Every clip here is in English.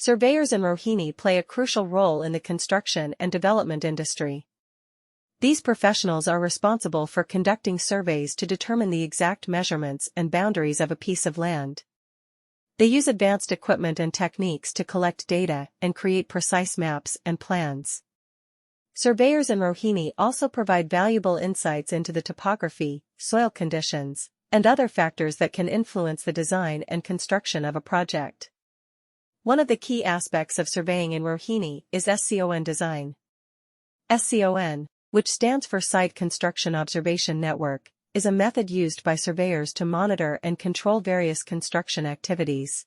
Surveyors in Rohini play a crucial role in the construction and development industry. These professionals are responsible for conducting surveys to determine the exact measurements and boundaries of a piece of land. They use advanced equipment and techniques to collect data and create precise maps and plans. Surveyors in Rohini also provide valuable insights into the topography, soil conditions, and other factors that can influence the design and construction of a project. One of the key aspects of surveying in Rohini is SCON design. SCON, which stands for Site Construction Observation Network, is a method used by surveyors to monitor and control various construction activities.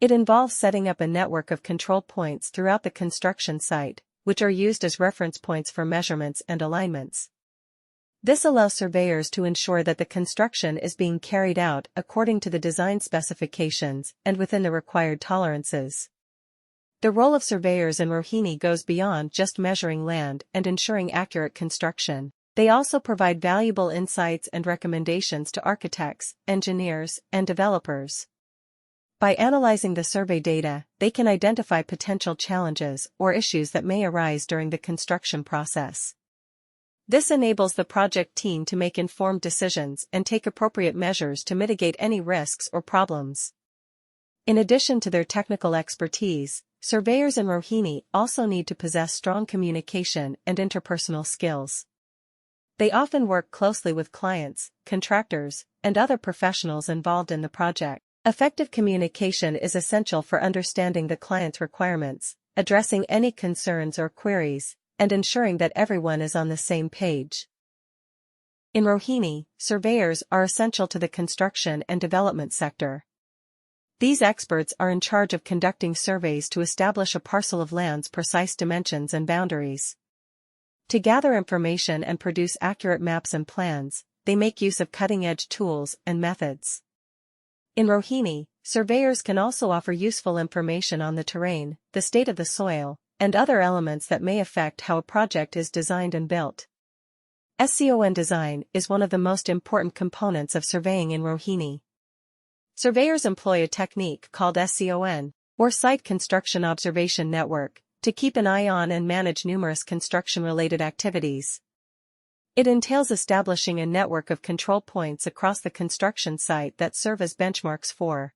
It involves setting up a network of control points throughout the construction site, which are used as reference points for measurements and alignments. This allows surveyors to ensure that the construction is being carried out according to the design specifications and within the required tolerances. The role of surveyors in Rohini goes beyond just measuring land and ensuring accurate construction. They also provide valuable insights and recommendations to architects, engineers, and developers. By analyzing the survey data, they can identify potential challenges or issues that may arise during the construction process. This enables the project team to make informed decisions and take appropriate measures to mitigate any risks or problems. In addition to their technical expertise, surveyors in Rohini also need to possess strong communication and interpersonal skills. They often work closely with clients, contractors, and other professionals involved in the project. Effective communication is essential for understanding the client's requirements, addressing any concerns or queries, and ensuring that everyone is on the same page. In Rohini, surveyors are essential to the construction and development sector. These experts are in charge of conducting surveys to establish a parcel of land's precise dimensions and boundaries. To gather information and produce accurate maps and plans, they make use of cutting-edge tools and methods. In Rohini, surveyors can also offer useful information on the terrain, the state of the soil, and other elements that may affect how a project is designed and built. SCON design is one of the most important components of surveying in Rohini. Surveyors employ a technique called SCON, or Site Construction Observation Network, to keep an eye on and manage numerous construction-related activities. It entails establishing a network of control points across the construction site that serve as benchmarks for